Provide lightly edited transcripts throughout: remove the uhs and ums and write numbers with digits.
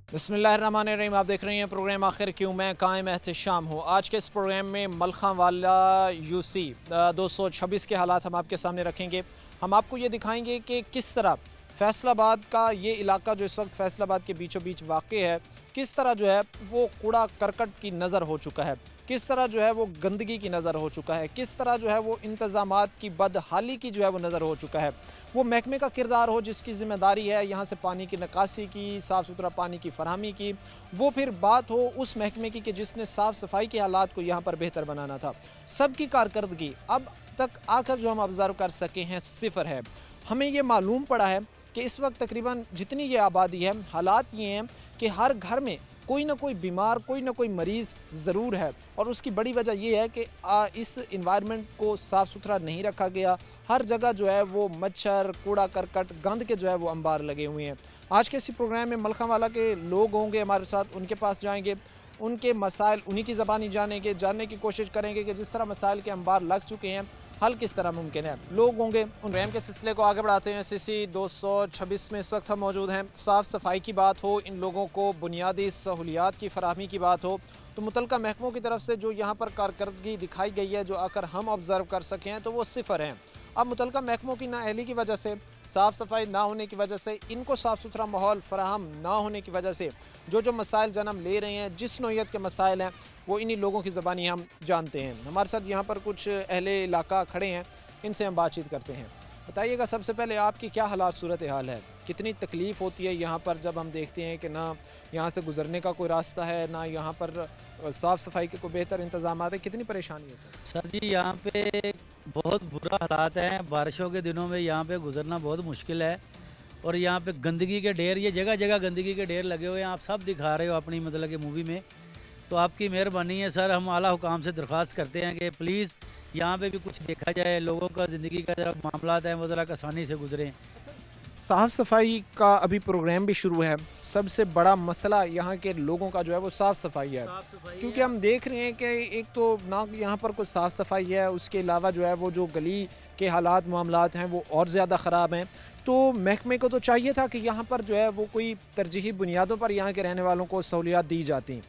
बिस्मिल्लाहिर्रहमानिर्रहीम। आप देख रहे हैं प्रोग्राम आखिर क्यों, मैं कायम एहतशाम हूँ। आज के इस प्रोग्राम में मलखा वाला यूसी 226 के हालात हम आपके सामने रखेंगे। हम आपको ये दिखाएंगे कि किस तरह फैसलाबाद का ये इलाका जो इस वक्त फैसलाबाद के बीचों बीच वाक़ है, किस तरह जो है वो कूड़ा करकट की नज़र हो चुका है, किस तरह जो है वो गंदगी की नज़र हो चुका है, किस तरह जो है वो इंतज़ामात की बदहाली की जो है वो नज़र हो चुका है। वो महकमे का किरदार हो जिसकी ज़िम्मेदारी है यहाँ से पानी की निकासी की, साफ़ सुथरा पानी की फरहमी की, वो फिर बात हो उस महकमे की कि जिसने साफ़ सफाई के हालात को यहाँ पर बेहतर बनाना था। सबकी कारकर्दगी अब तक आकर जो हम ऑब्ज़र्व कर सके हैं सिफ़र है। हमें ये मालूम पड़ा है कि इस वक्त तकरीबन जितनी ये आबादी है, हालात ये हैं कि हर घर में कोई ना कोई बीमार, कोई ना कोई मरीज़ ज़रूर है। और उसकी बड़ी वजह ये है कि इस इन्वायरमेंट को साफ़ सुथरा नहीं रखा गया। हर जगह जो है वो मच्छर, कूड़ा करकट, गंद के जो है वो अंबार लगे हुए हैं। आज के इसी प्रोग्राम में मलखा वाला के लोग होंगे हमारे साथ, उनके पास जाएंगे, उनके मसाइल उन्हीं की ज़बानी जानने की कोशिश करेंगे कि जिस तरह मसाइल के अंबार लग चुके हैं हल किस तरह मुमकिन है। लोग होंगे, उन रैम के सिलसिले को आगे बढ़ाते हैं। सीसी 226 में इस वक्त हम मौजूद हैं। साफ़ सफाई की बात हो, इन लोगों को बुनियादी सहूलियात की फराहमी की बात हो, तो मुतलका महकमों की तरफ से जो यहाँ पर कारकर्दगी दिखाई गई है, जो आकर हम ऑब्ज़र्व कर सकें हैं, तो वो सिफ़र हैं। अब मुतलका महकमों की नाअहली की वजह से, साफ़ सफाई ना होने की वजह से, इनको साफ़ सुथरा माहौल फराहम ना होने की वजह से जो मसाइल जन्म ले रहे हैं, जिस नौइयत के मसाइल हैं, वो इन्हीं लोगों की ज़बानी हम जानते हैं। हमारे साथ यहाँ पर कुछ अहले इलाका खड़े हैं, इनसे हम बातचीत करते हैं। बताइएगा सबसे पहले आपकी क्या हालात सूरत हाल है, कितनी तकलीफ़ होती है यहाँ पर जब हम देखते हैं कि ना यहाँ से गुज़रने का कोई रास्ता है, ना यहाँ पर साफ़ सफाई के कोई बेहतर इंतज़ाम है, कितनी परेशानी है सर जी? यहाँ पे बहुत बुरा हालात हैं। बारिशों के दिनों में यहाँ पे गुजरना बहुत मुश्किल है। और यहाँ पे गंदगी के ढेर, ये जगह जगह गंदगी के ढेर लगे हुए हैं। आप सब दिखा रहे हो अपनी मतलब कि मूवी में, तो आपकी मेहरबानी है सर। हम आला हुकाम से दरख्वास्त करते हैं कि प्लीज़ यहाँ पे भी कुछ देखा जाए, लोगों का ज़िंदगी का जरा मामलात हैं वो ज़रा आसानी से गुजरें। साफ़ सफाई का अभी प्रोग्राम भी शुरू है। सबसे बड़ा मसला यहाँ के लोगों का जो है वो साफ़ सफाई है, क्योंकि हम देख रहे हैं कि एक तो ना यहाँ पर कुछ साफ़ सफाई है, उसके अलावा जो है वो जो गली के हालात मामलात हैं वो और ज़्यादा ख़राब हैं। तो महकमे को तो चाहिए था कि यहाँ पर जो है वो कोई तरजीही बुनियादों पर यहाँ के रहने वालों को सहूलियात दी जाती।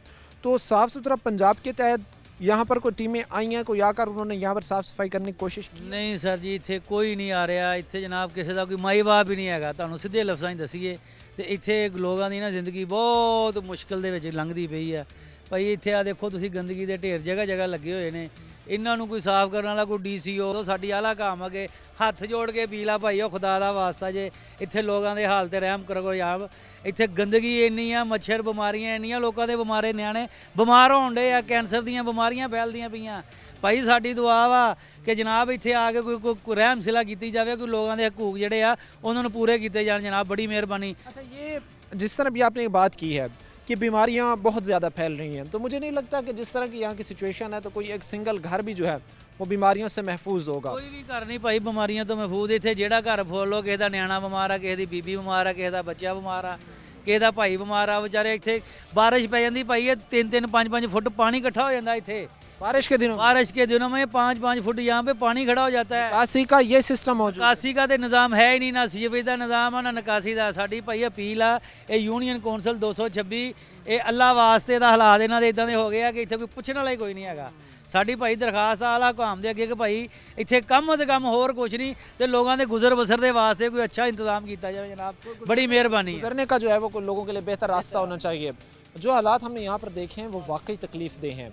तो साफ़ सुथरा पंजाब के तहत यहाँ पर कोई टीमें आई हैं, कोई आकर उन्होंने यहाँ पर साफ़ सफाई करने की कोशिश की? नहीं सर जी, इत्थे कोई नहीं आ रहा। इत्थे जनाब किसी का कोई माई बाप ही नहीं है। ਤੁਹਾਨੂੰ ਸਿੱਧੇ ਲਫ਼ਜ਼ਾਂ 'ਚ ਦਸੀਏ ਤੇ ਇੱਥੇ ਲੋਕਾਂ ਦੀ ਨਾ ਜ਼ਿੰਦਗੀ ਬਹੁਤ ਮੁਸ਼ਕਲ ਦੇ ਵਿੱਚ ਲੰਘਦੀ ਪਈ ਆ ਭਾਈ। ਇੱਥੇ ਆ ਦੇਖੋ ਤੁਸੀਂ, ਗੰਦਗੀ ਦੇ ਢੇਰ ਜਗ੍ਹਾ ਜਗ੍ਹਾ ਲੱਗੇ ਹੋਏ ਨੇ। ਇਹਨਾਂ ਨੂੰ ਕੋਈ ਸਾਫ਼ ਕਰਨ ਵਾਲਾ, ਕੋਈ ਡੀਸੀਓ ਸਾਡੀ ਆਲਾ ਕਾਮ ਅਗੇ ਹੱਥ ਜੋੜ ਕੇ ਪੀ ਲਾ ਭਾਈ, ਉਹ ਖੁਦਾ ਦਾ ਵਾਸਤਾ ਜੇ ਇੱਥੇ ਲੋਕਾਂ ਦੇ ਹਾਲ ਤੇ ਰਹਿਮ ਕਰੋ ਯਾਰ। ਇੱਥੇ ਗੰਦਗੀ ਇੰਨੀ ਆ, ਮੱਛਰ ਬਿਮਾਰੀਆਂ ਇੰਨੀਆਂ, ਲੋਕਾਂ ਦੇ ਬਿਮਾਰੇ ਨਿਆਣੇ ਬਿਮਾਰ ਹੋਣ ਡੇ ਆ, ਕੈਂਸਰ ਦੀਆਂ ਬਿਮਾਰੀਆਂ ਫੈਲਦੀਆਂ ਪਈਆਂ ਭਾਈ। ਸਾਡੀ ਦੁਆ ਵਾ ਕਿ ਜਨਾਬ ਇੱਥੇ ਆ ਕੇ ਕੋਈ ਰਹਿਮ ਸਿਲਾ ਕੀਤੀ ਜਾਵੇ, ਕੋਈ ਲੋਕਾਂ ਦੇ ਹਕੂਕ ਜਿਹੜੇ ਆ ਉਹਨਾਂ ਨੂੰ ਪੂਰੇ ਕੀਤੇ ਜਾਣ जनाब। बड़ी मेहरबानी। अच्छा, ये जिस तरह भी आपने बात की है कि बीमारियां बहुत ज़्यादा फैल रही हैं, तो मुझे नहीं लगता कि जिस तरह की यहाँ की सिचुएशन है तो कोई एक सिंगल घर भी जो है वो बीमारियों से महफूज होगा। ਕੋਈ ਵੀ ਘਰ ਨਹੀਂ ਭਾਈ ਬਿਮਾਰੀਆਂ ਤੋਂ ਮਹਿਫੂਜ਼। ਇੱਥੇ ਜਿਹੜਾ ਘਰ ਫੋਲ ਲੋ, ਕਿਸੇ ਦਾ ਨਿਆਣਾ ਬਿਮਾਰ ਆ, ਕਿਸੇ ਦੀ ਬੀਬੀ ਬਿਮਾਰ ਆ, ਕਿਸੇ ਦਾ ਬੱਚਾ ਬਿਮਾਰ ਆ, ਕਿਸੇ ਦਾ ਭਾਈ ਬਿਮਾਰ ਆ। ਵਿਚਾਰੇ ਇੱਥੇ ਬਾਰਿਸ਼ ਪੈ ਜਾਂਦੀ ਭਾਈ, ਇਹ 3-3 5-5 ਫੁੱਟ ਪਾਣੀ ਇਕੱਠਾ ਹੋ ਜਾਂਦਾ ਇੱਥੇ बारिश के दिनों में 5-5 फुट यहाँ पे पानी खड़ा हो जाता है। निकासी का ये सिस्टम मौजूद? निकासी का तो निज़ाम है ही नहीं, ना सीवेज का निज़ाम है ना निकासी का। साड़ी भाई अपील आ, ये यूनियन कौंसल 226 ये अल्लाह वास्ते का हालात इन्हों के इदां दे हो गए कि इत्थे कोई पुछने वाला ही कोई नहीं है। साड़ी भाई दरखास्त आला हुकाम दे अगे कि भाई इत्थे कम तो कम होर कुछ नहीं, तो लोगों के गुजर बसर के वास्ते कोई अच्छा इंतजाम किया जाए जनाब। बड़ी मेहरबानी। गुजरने का जो है वो लोगों के लिए बेहतर रास्ता होना चाहिए। जो हालात हमने यहाँ पर देखे हैं वो वाकई तकलीफ़ देह हैं,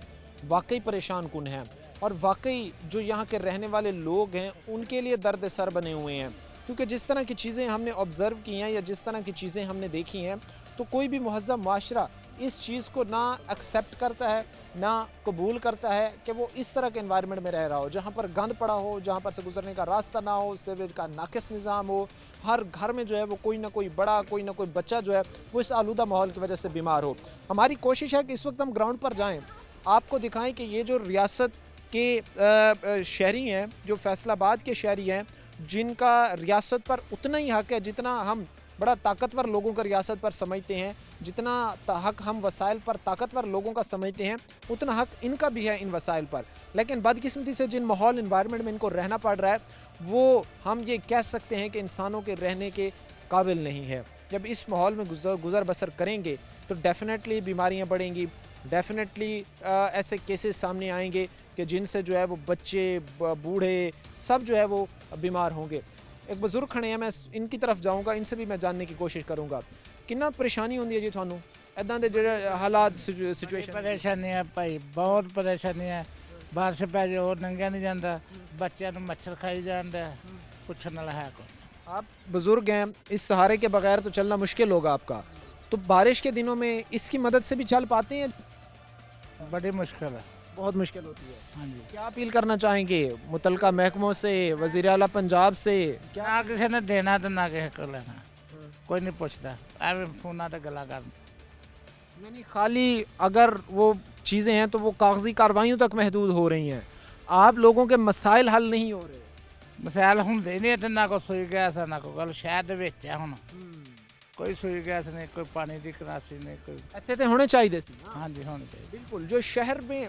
वाकई परेशान कुन हैं, और वाकई जो यहाँ के रहने वाले लोग हैं उनके लिए दर्द सर बने हुए हैं। क्योंकि जिस तरह की चीज़ें हमने ऑब्ज़र्व की हैं या जिस तरह की चीज़ें हमने देखी हैं, तो कोई भी महज़ब माशरा इस चीज़ को ना एक्सेप्ट करता है, ना कबूल करता है कि वो इस तरह के एनवायरनमेंट में रह रहा हो, जहाँ पर गंद पड़ा हो, जहाँ पर से गुजरने का रास्ता ना हो, सीवरेज का नाकिस निज़ाम हो, हर घर में जो है वो कोई ना कोई बड़ा, कोई ना कोई बच्चा जो है वो इस आलूदा माहौल की वजह से बीमार हो। हमारी कोशिश है कि इस वक्त हम ग्राउंड पर जाएँ, आपको दिखाएं कि ये जो रियासत के शहरी हैं, जो फैसलाबाद के शहरी हैं, जिनका रियासत पर उतना ही हक है जितना हम बड़ा ताकतवर लोगों का रियासत पर समझते हैं, जितना हक हम वसाइल पर ताकतवर लोगों का समझते हैं, उतना हक इनका भी है इन वसाइल पर। लेकिन बदकिस्मती से जिन माहौल इन्वायरमेंट में इनको रहना पड़ रहा है, वो हम ये कह सकते हैं कि इंसानों के रहने के काबिल नहीं है। جب اس ماحول میں گزر بسر کریں گے تو ڈیفینیٹلی بیماریاں بڑھیں گی، ڈیفینیٹلی ایسے کیسز سامنے آئیں گے کہ جن سے جو ہے وہ بچے بوڑھے سب جو ہے وہ بیمار ہوں گے۔ ایک بزرگ کھڑے ہیں، میں ان کی طرف جاؤں گا، ان سے بھی میں جاننے کی کوشش کروں گا کتنا پریشانی ہوندی ہے جی تھانوں ایداں دے جڑے حالات سچویشن؟ پریشانی ہے بھائی، بہت پریشانی ہے۔ بارش پہ جو اور ننگیا نہیں جاتا، بچوں کو مچھر کھائی جانا، پوچھنے والا ہے کوئی۔ آپ بزرگ ہیں، اس سہارے کے بغیر تو چلنا مشکل ہوگا آپ کا، تو بارش کے دنوں میں اس کی مدد سے بھی چل پاتے ہیں؟ بڑی مشکل ہے، بہت مشکل ہوتی ہے۔ ہاں جی۔ کیا اپیل کرنا چاہیں گے متعلقہ محکموں سے، وزیر اعلیٰ پنجاب سے؟ نہ کسی نے دینا تو نہ کسی کو لینا، کوئی نہیں پوچھتا، ایویں فوناں تے گلا کر۔ یعنی خالی اگر وہ چیزیں ہیں تو وہ کاغذی کارروائیوں تک محدود ہو رہی ہیں، آپ لوگوں کے مسائل حل نہیں ہو رہے۔ مسائل ہوندے نہیں تے، نہ کوئی سوئی گیس ہے نہ کوئی گل، شہر دے وچ ہے ہن کوئی سوئی گیس نہیں، کوئی پانی دی کراسی نہیں، کوئی۔ ایتھے تے ہونے چاہیے سی نا؟ ہاں جی ہونی چاہیے۔ بالکل، جو شہر میں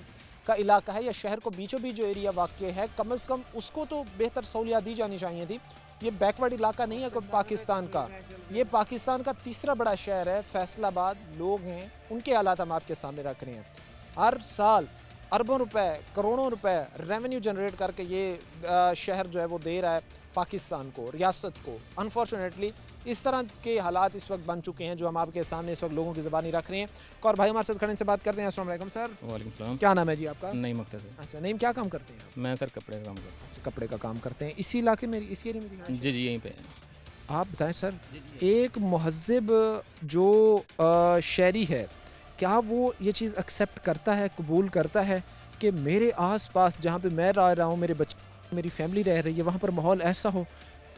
کا علاقہ ہے یا شہر کو بیچوں بیچ جو ایریا واقع ہے، کم از کم اس کو تو بہتر سہولیات دی جانی چاہیے تھی۔ یہ بیکورڈ علاقہ نہیں ہے کوئی پاکستان کا، یہ پاکستان کا تیسرا بڑا شہر ہے، فیصل آباد۔ لوگ ہیں، ان کے حالات ہم آپ کے سامنے رکھ رہے ہیں۔ ہر سال اربوں روپے، کروڑوں روپے ریونیو جنریٹ کر کے یہ شہر جو ہے وہ دے رہا ہے پاکستان کو، ریاست کو۔ انفارچونیٹلی اس طرح کے حالات اس وقت بن چکے ہیں جو ہم آپ کے سامنے اس وقت لوگوں کی زبانی رکھ رہے ہیں۔ اور بھائی ہمارے ساتھ کھڑے، ان سے بات کرتے ہیں۔ السلام علیکم سر۔ وعلیکم السلام۔ کیا نام ہے جی آپ کا؟ نئی مختصر۔ اچھا نعیم، کیا کام کرتے ہیں آپ؟ میں سر کپڑے کا کام کرتا اچھا، کپڑے کا کام کرتے ہیں، اسی علاقے میں، اسی ایریا میں؟ ہوں۔ جی یہیں پہ۔ آپ بتائیں سر، ایک مہذب جو شہری ہے، کیا وہ یہ چیز ایکسیپٹ کرتا ہے، قبول کرتا ہے کہ میرے آس پاس جہاں پہ میں رہ رہا ہوں، میرے بچے، میری فیملی رہ رہی ہے، وہاں پر ماحول ایسا ہو،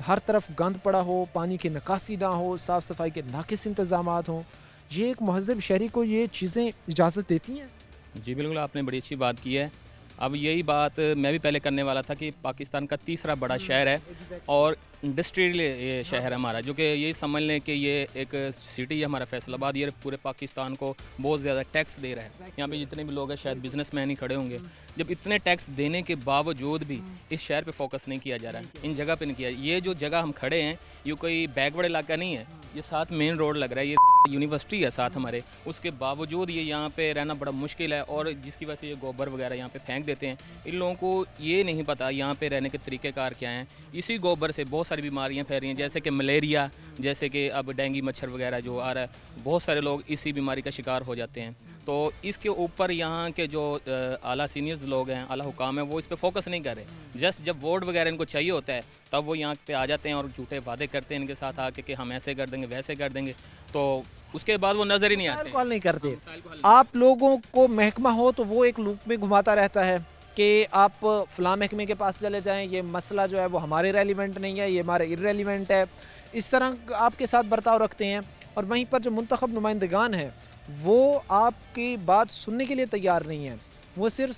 ہر طرف گند پڑا ہو، پانی کی نکاسی نہ ہو، صاف صفائی کے ناقص انتظامات ہوں، یہ ایک مہذب شہری کو یہ چیزیں اجازت دیتی ہیں؟ جی بالکل، آپ نے بڑی اچھی بات کی ہے۔ اب یہی بات میں بھی پہلے کرنے والا تھا کہ پاکستان کا تیسرا بڑا شہر ہے اور انڈسٹریل یہ شہر ہے ہمارا، جو کہ یہی سمجھ لیں کہ یہ ایک سٹی ہے ہمارا فیصل آباد۔ یہ پورے پاکستان کو بہت زیادہ ٹیکس دے رہا ہے۔ یہاں پہ جتنے بھی لوگ ہیں شاید بزنس مین ہی کھڑے ہوں گے۔ جب اتنے ٹیکس دینے کے باوجود بھی اس شہر پہ فوکس نہیں کیا جا رہا ہے، ان جگہ پہ نہیں کیا۔ یہ جو جگہ ہم کھڑے ہیں یہ کوئی بیکورڈ علاقہ نہیں ہے، یہ ساتھ مین روڈ لگ رہا ہے، یہ یونیورسٹی ہے ساتھ ہمارے، اس کے باوجود یہ یہاں پہ رہنا بڑا مشکل ہے، اور جس کی وجہ سے یہ گوبر وغیرہ یہاں پہ پھینک دیتے ہیں۔ ان لوگوں کو یہ نہیں پتہ یہاں پہ رہنے کے طریقہ کار کیا ہیں۔ اسی گوبر سے بہت ساری بیماریاں پھیل رہی ہیں، جیسے کہ ملیریا، جیسے کہ اب ڈینگی مچھر وغیرہ جو آ رہا ہے، بہت سارے لوگ اسی بیماری کا شکار ہو جاتے ہیں۔ تو اس کے اوپر یہاں کے جو اعلیٰ سینئرز لوگ ہیں، اعلیٰ حکام ہیں، وہ اس پہ فوکس نہیں کر رہے۔ جسٹ جب ووٹ وغیرہ ان کو چاہیے ہوتا ہے تب وہ یہاں پہ آ جاتے ہیں اور جھوٹے وعدے کرتے ہیں ان کے ساتھ آ کے کہ ہم ایسے کر دیں گے، ویسے کر دیں گے، تو اس کے بعد وہ نظر ہی نہیں آتے۔ کال نہیں کرتے۔ آپ لوگوں کو محکمہ ہو تو وہ ایک لوپ میں گھماتا رہتا ہے کہ آپ فلاں محکمے کے پاس چلے جائیں، یہ مسئلہ جو ہے وہ ہمارے ریلیونٹ نہیں ہے، یہ ہمارے ارریلیونٹ ہے، اس طرح آپ کے ساتھ برتاؤ رکھتے ہیں۔ اور وہیں پر جو منتخب نمائندگان ہیں وہ آپ کی بات سننے کے لیے تیار نہیں ہیں، وہ صرف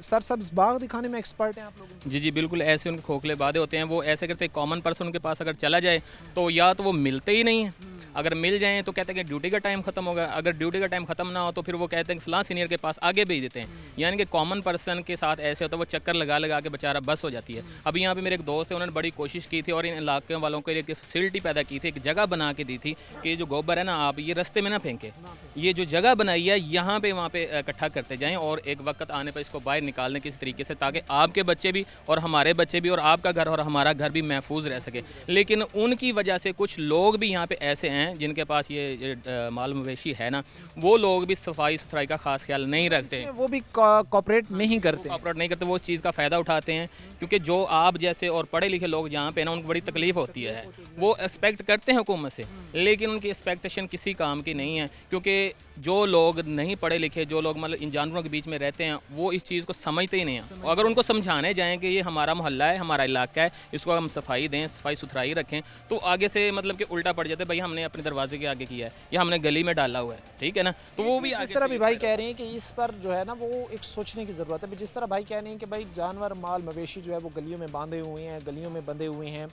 سرسبز باغ دکھانے میں ایکسپرٹ ہیں آپ لوگوں۔ جی بالکل، ایسے ان کے کھوکھلے وعدے ہوتے ہیں، وہ ایسے کرتے ہیں۔ کامن پرسن کے پاس اگر چلا جائے تو یا تو وہ ملتے ہی نہیں ہیں، اگر مل جائیں تو کہتے ہیں کہ ڈیوٹی کا ٹائم ختم ہوگا، اگر ڈیوٹی کا ٹائم ختم نہ ہو تو پھر وہ کہتے ہیں کہ فلاں سینئر کے پاس آگے بھیج دیتے ہیں۔ یعنی کہ کامن پرسن کے ساتھ ایسے ہوتا ہے، وہ چکر لگا کے بیچارہ بس ہو جاتی ہے۔ ابھی یہاں پہ میرے ایک دوست ہیں، انہوں نے بڑی کوشش کی تھی اور ان علاقے والوں کے لیے ایک فیسلٹی پیدا کی تھی، ایک جگہ بنا کے دی تھی کہ یہ جو گوبر ہے نا، آپ یہ رستے میں نہ پھینکے، یہ جو جگہ بنائی ہے یہاں پہ وہاں پہ اکٹھا کرتے جائیں، اور ایک وقت آنے پر اس کو باہر نکالنے کسی طریقے سے، تاکہ آپ کے بچے بھی اور ہمارے بچے بھی اور آپ کا گھر اور ہمارا گھر بھی محفوظ رہ سکے۔ لیکن ان کی وجہ سے کچھ لوگ بھی یہاں پہ ایسے ہیں جن کے پاس یہ مال مویشی ہے نا، وہ لوگ بھی صفائی ستھرائی کا خاص خیال نہیں رکھتے، وہ بھی کوپریٹ نہیں کرتے، وہ اس چیز کا فائدہ اٹھاتے ہیں۔ کیونکہ جو آپ جیسے اور پڑھے لکھے لوگ جہاں پہ نا، ان کو بڑی تکلیف ہوتی ہے، وہ ایکسپیکٹ کرتے ہیں حکومت سے، لیکن ان کی ایکسپیکٹیشن کسی کام کی نہیں ہے۔ کیونکہ جو لوگ نہیں پڑھے لکھے، جو لوگ مطلب ان جانوروں کے بیچ میں رہتے ہیں، وہ اس چیز کو سمجھتے ہی نہیں ہیں۔ اور اگر ان کو سمجھانے جائیں کہ یہ ہمارا محلہ ہے، ہمارا علاقہ ہے، اس کو ہم صفائی دیں، صفائی ستھرائی رکھیں، تو آگے سے مطلب کہ الٹا پڑ جاتا ہے، بھائی ہم نے اپنے دروازے کے آگے کیا ہے یا ہم نے گلی میں ڈالا ہوا ہے، ٹھیک ہے نا، تو وہ بھی جس طرح بھی بھائی کہہ رہے ہیں کہ اس پر جو ہے نا وہ ایک سوچنے کی ضرورت ہے۔ جس طرح بھائی کہہ رہے ہیں کہ بھائی جانور، مال مویشی جو ہے وہ گلیوں میں باندھے ہوئے ہیں، گلیوں میں بندھے ہوئے ہیں،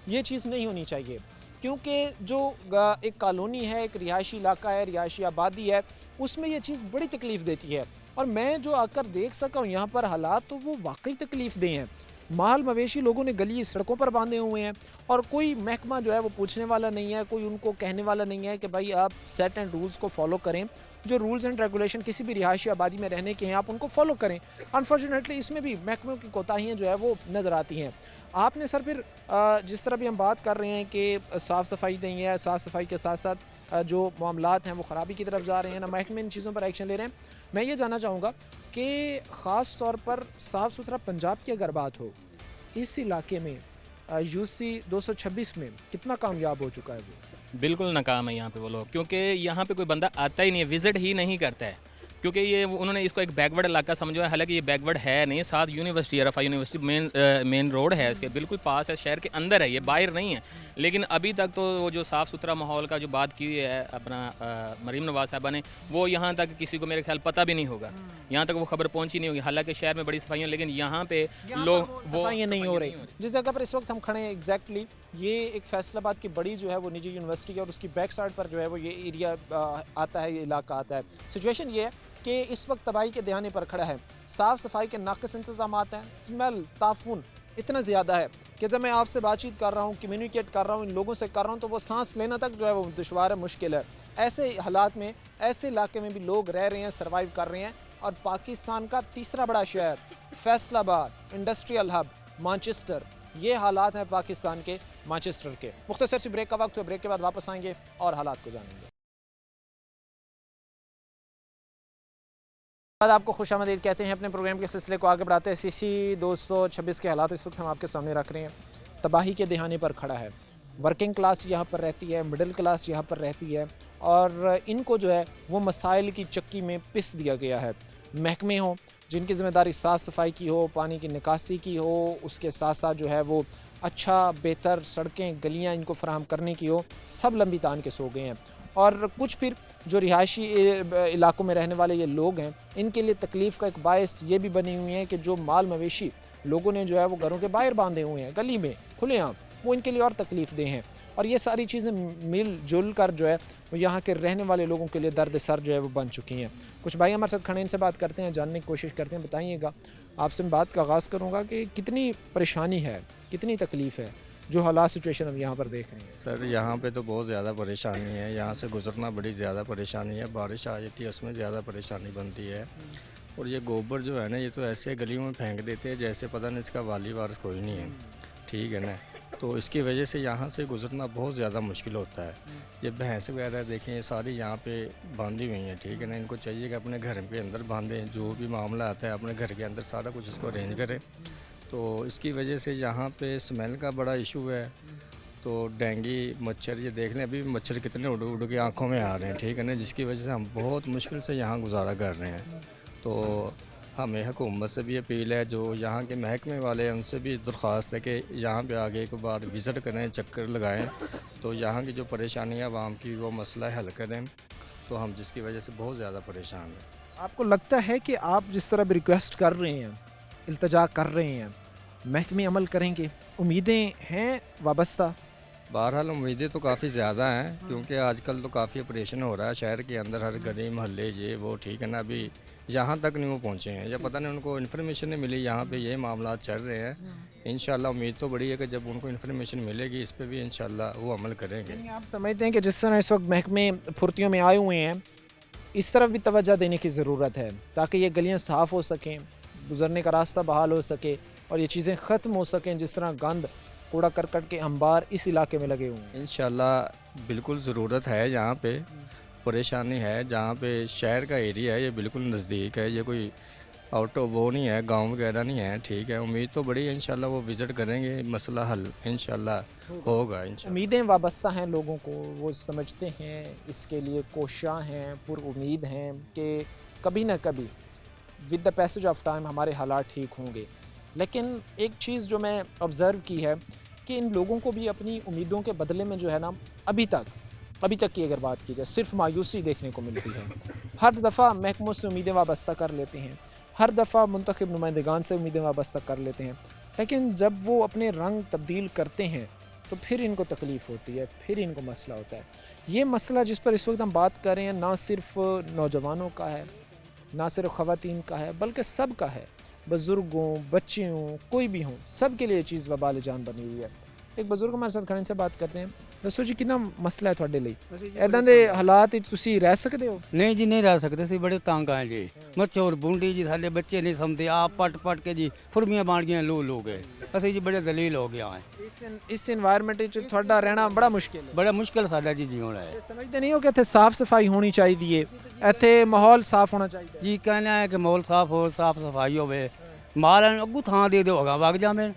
یہ چیز نہیں ہونی چاہیے، کیونکہ جو ایک کالونی ہے، ایک رہائشی علاقہ ہے، رہائشی آبادی ہے، اس میں یہ چیز بڑی تکلیف دیتی ہے۔ اور میں جو آ کر دیکھ سکا ہوں یہاں پر حالات، تو وہ واقعی تکلیف دہ ہیں۔ माल मवेशी लोगों ने गली सड़कों पर बांधे हुए हैं और कोई महकमा जो है वो पूछने वाला नहीं है, कोई उनको कहने वाला नहीं है कि भाई आप सेट एंड रूल्स को फॉलो करें, जो रूल्स एंड रेगुलेशन किसी भी रिहायशी आबादी में रहने के हैं आप उनको फॉलो करें। अनफॉर्चुनेटली इसमें भी महकमों की कोताहियाँ जो है वो नज़र आती हैं। आपने सर फिर जिस तरह भी हम बात कर रहे हैं कि साफ़ सफाई नहीं है, साफ़ सफाई के साथ साथ जो मामलात हैं वो ख़राबी की तरफ जा रहे हैं, ना महकमे इन चीज़ों पर एक्शन ले रहे हैं, मैं ये जानना चाहूँगा कि ख़ास तौर पर साफ़ सुथरा पंजाब की अगर बात हो, इस इलाके में यूसी 226 में कितना कामयाब हो चुका है वो? बिल्कुल नाकाम है यहाँ पे वो लोग, क्योंकि यहाँ पे कोई बंदा आता ही नहीं है, विजिट ही नहीं करता है, क्योंकि ये उन्होंने इसको एक बैकवर्ड इलाका समझा है। हालांकि ये बैकवर्ड है नहीं, साथ university RFI university main road है, इसके बिल्कुल पास है, शहर के अंदर है, ये बाहर नहीं है। लेकिन अभी तक तो वो जो साफ़ सुथरा माहौल का जो बात की है अपना मरीम नवाज साहबा ने, वो यहाँ तक किसी को मेरे ख्याल पता भी नहीं होगा, यहाँ तक वो खबर पहुँची नहीं होगी। हालांकि शहर में बड़ी सफाइयाँ, लेकिन यहाँ पे लोग वो सफाइयाँ नहीं हो रही। जिस जगह पर इस वक्त हम खड़े हैं एग्जैक्टली ये एक फैसलाबाद की बड़ी जो है वो निजी यूनिवर्सिटी है और उसकी बैक साइड पर जो है वो ये एरिया आता है, ये इलाका आता है। सिचुएशन ये है कि इस वक्त तबाही के दहाने पर खड़ा है, साफ़ सफाई के नाक़िस इंतज़ामात हैं, स्मेल ताफुन इतना ज़्यादा है कि जब मैं आपसे बातचीत कर रहा हूँ, कम्युनिकेट कर रहा हूँ, इन लोगों से कर रहा हूँ, तो वो सांस लेना तक जो है वो दुश्वार है, मुश्किल है। ऐसे हालात में, ऐसे इलाके में भी लोग रह रहे हैं, सर्वाइव कर रहे हैं। और पाकिस्तान का तीसरा बड़ा शहर फैसलाबाद, इंडस्ट्रियल हब, मैनचेस्टर, ये हालात हैं पाकिस्तान के मैनचेस्टर के। मुख्तसर सी ब्रेक का वक्त है, ब्रेक के बाद वापस आएंगे और हालात को जानेंगे। आपको खुशामदीद कहते हैं अपने प्रोग्राम के सिलसिले को आगे बढ़ाते हैं। CC 226 के हालात इस वक्त हम आपके सामने रख रहे हैं। तबाही के दहाने पर खड़ा है, वर्किंग क्लास यहाँ पर रहती है, मिडिल क्लास यहाँ पर रहती है और इनको जो है वो मसाइल की चक्की में पिस दिया गया है। महकमे हों जिनकी ज़िम्मेदारी साफ़ सफाई की हो, पानी की निकासी की हो, उसके साथ साथ जो है वो अच्छा बेहतर सड़कें गलियाँ इनको फराहम करने की हो, सब लंबी तान के सो गए हैं। और कुछ फिर जो रिहायशी इलाकों में रहने वाले ये लोग हैं, इनके लिए तकलीफ़ का एक बायस ये भी बनी हुई है कि जो माल मवेशी लोगों ने जो है वो घरों के बाहर बांधे हुए हैं गली में खुलेआम, वो इनके लिए और तकलीफ़ दे हैं। और ये सारी चीज़ें मिल जुल कर जो है वो यहाँ के रहने वाले लोगों के लिए दर्द सर जो है वो बन चुकी हैं। कुछ भाई हमारे साथ खड़े, इनसे बात करते हैं, जानने की कोशिश करते हैं। बताइएगा, आपसे मैं बात का आगाज़ करूँगा कि कितनी परेशानी है, कितनी तकलीफ़ है जो हालात सिचुएशन हम यहाँ पर देख रहे हैं। सर यहाँ पे तो बहुत ज़्यादा परेशानी है, यहाँ से गुजरना बड़ी ज़्यादा परेशानी है, बारिश आ जाती है उसमें ज़्यादा परेशानी बनती है। और ये गोबर जो है ना, ये तो ऐसे गलियों में फेंक देते हैं जैसे पता नहीं इसका वाली वारिस कोई नहीं है, ठीक है ना। तो इसकी वजह से यहाँ से गुजरना बहुत ज़्यादा मुश्किल होता है। ये भैंस वगैरह देखें, ये सारी यहाँ पे बांधी हुई हैं, ठीक है ना। इनको चाहिए कि अपने घर के अंदर बांधें, जो भी मामला आता है अपने घर के अंदर सारा कुछ इसको अरेंज करें। तो इसकी वजह से यहाँ पे स्मेल का बड़ा इशू है। तो डेंगू मच्छर, ये देख लें अभी मच्छर कितने उड़ उड़ के आँखों में आ रहे हैं, ठीक है ना, जिसकी वजह से हम बहुत मुश्किल से यहाँ गुजारा कर रहे हैं। तो हमें हुकूमत से भी अपील है, जो यहाँ के महकमे वाले हैं उनसे भी दरख्वास्त है कि यहाँ पे आगे एक बार विज़िट करें, चक्कर लगाएं, तो यहाँ की जो परेशानियाँ आवाम की वो मसला हल करें। तो हम जिसकी वजह से बहुत ज़्यादा परेशान हैं। आपको लगता है कि आप जिस तरह भी रिक्वेस्ट कर रहे हैं, इल्तजा कर रहे हैं, महकमे अमल करेंगे? उम्मीदें हैं वाबस्ता? बहरहाल उम्मीदें तो काफ़ी ज़्यादा हैं, क्योंकि आजकल तो काफ़ी ऑपरेशन हो रहा है शहर के अंदर, हर गली मोहल्ले ये वो, ठीक है ना। अभी यहाँ तक नहीं वो पहुँचे हैं, या पता नहीं उनको इन्फॉर्मेशन नहीं मिली, यहाँ पे ये मामला चल रहे हैं। इंशाल्लाह उम्मीद तो बड़ी है कि जब उनको इन्फॉर्मेशन मिलेगी इस पर भी इंशाल्लाह वो अमल करेंगे। आप समझते हैं कि जिस तरह इस वक्त महकमे फुर्तियों में आए हुए हैं, इस तरफ भी तवज्जो देने की ज़रूरत है ताकि ये गलियाँ साफ़ हो सकें, गुजरने का रास्ता बहाल हो सके और ये चीज़ें ख़त्म हो सकें, जिस तरह गंद कूड़ा करकट के अंबार इस इलाके में लगे हुए हैं। इंशाल्लाह बिल्कुल ज़रूरत है, यहाँ पे परेशानी है, जहाँ पे शहर का एरिया है, ये बिल्कुल नज़दीक है, ये कोई आउट ऑफ वो नहीं है, गांव वगैरह नहीं है, ठीक है। उम्मीद तो बड़ी है, इंशाल्लाह वो विज़िट करेंगे, मसला हल इंशाल्लाह होगा। उम्मीदें वाबस्ता हैं लोगों को, वो समझते हैं, इसके लिए कोशां हैं, पुरुमीद हैं कि कभी ना कभी with the passage of time हमारे हालात ठीक होंगे। लेकिन एक चीज़ जो मैं ऑब्ज़र्व की है कि इन लोगों को भी अपनी उम्मीदों के बदले में जो है ना, अभी तक की अगर बात की जाए, सिर्फ मायूसी देखने को मिलती है। हर दफ़ा महकमों से उम्मीदें वाबस्ता कर लेते हैं, हर दफ़ा मुंतखब नुमाइंदगान से उम्मीदें वाबस्ता कर लेते हैं, लेकिन जब वो अपने रंग तब्दील करते हैं तो फिर इनको तकलीफ़ होती है, फिर इनको मसला होता है। ये मसला जिस पर इस वक्त हम बात कर रहे हैं, ना सिर्फ नौजवानों का है, ना सिर्फ ख़वातीन का है, बल्कि सब का है। बुज़ुर्ग हों, बच्चे हों, कोई भी हों, सब के लिए ये चीज़ वबाल जान बनी हुई है। एक बुज़ुर्ग हमारे साथ खड़े, से बात करते हैं। दसो जी कितना मसला है ਤੁਹਾਡੇ ਲਈ ਇਦਾਂ ਦੇ ਹਾਲਾਤ ਵਿੱਚ ਤੁਸੀਂ ਰਹਿ ਸਕਦੇ ਹੋ? ਨਹੀਂ ਜੀ ਨਹੀਂ ਰਹਿ ਸਕਦੇ ਸੀ, ਬੜੇ ਤੰਗ ਆ ਜੀ। ਮੱਛਰ ਬੁੰਡੀ ਜੀ, ਸਾਡੇ ਬੱਚੇ ਨਹੀਂ ਸਮਝਦੇ, ਆਪ ਪਟ ਪਟ ਕੇ ਜੀ ਫੁਰਮੀਆਂ ਬਣ ਗਈਆਂ, ਲੋ ਲੋ ਗਏ। ਅਸੀਂ ਜੀ ਬੜੇ ਦਲੀਲ ਹੋ ਗਿਆ ਹੈ। ਇਸ এনवायरमेंट ਵਿੱਚ ਤੁਹਾਡਾ ਰਹਿਣਾ ਬੜਾ ਮੁਸ਼ਕਿਲ ਹੈ। ਬੜਾ ਮੁਸ਼ਕਿਲ ਸਾਡਾ ਜੀ ਜੀਉਣਾ ਹੈ। ਸਮਝਦੇ ਨਹੀਂ ਹੋ ਕਿ ਇੱਥੇ ਸਾਫ਼ ਸਫਾਈ ਹੋਣੀ ਚਾਹੀਦੀ ਹੈ, ਇੱਥੇ ਮਾਹੌਲ ਸਾਫ਼ ਹੋਣਾ ਚਾਹੀਦਾ ਹੈ। ਜੀ ਕਹਿਣਾ ਹੈ ਕਿ ਮਾਹੌਲ ਸਾਫ਼ ਹੋ, ਸਾਫ਼ ਸਫਾਈ ਹੋਵੇ, ਮਾਲ ਨੂੰ ਅੱਗੂ ਥਾਂ ਦੇ ਦਿਓ, ਅਗਾ ਵਗ ਜਾਵੇਂ।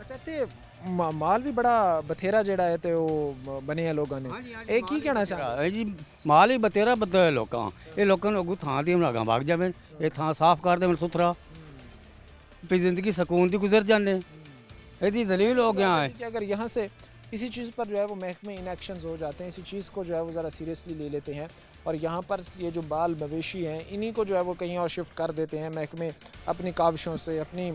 ਅੱਛਾ, ਤੇ ਮਾਲ ਵੀ ਬੜਾ ਬਥੇਰਾ ਜਿਹੜਾ ਹੈ ਤੇ ਉਹ ਬਣਿਆ ਲੋਕਾਂ ਨੇ, ਇਹ ਕੀ ਕਹਿਣਾ ਚਾਹੁੰਦਾ ਹੈ ਜੀ? ਮਾਲ ਹੀ ਬਤੇਰਾ ਬੱਦਾ ਹੈ ਲੋਕਾਂ, ਇਹ ਲੋਕਾਂ ਨੂੰ ਅੱਗੂ ਥਾਂ ਦੇ ਅਗਾ ਵਗ ਜਾਵੇਂ। ਇਹ ਥਾਂ ਸਾਫ਼ ਕਰ ਦੇਵਣ ਸੁਥਰਾ, ਵੀ ਜ਼ਿੰਦਗੀ ਸਕੂਨ ਦੀ ਗੁਜ਼ਰ ਜਾਂਦੇ। ਇਹਦੀ दलील हो गया है कि अगर यहाँ से इसी चीज़ पर जो है वो महकमे इनएक्शंस हो जाते हैं, इसी चीज़ को जो है वो ज़रा सीरियसली ले लेते हैं और यहाँ पर ये जो बाल मवेशी हैं इन्हीं को जो है वो कहीं और शिफ्ट कर देते हैं महकमे अपनी काविशों से, अपनी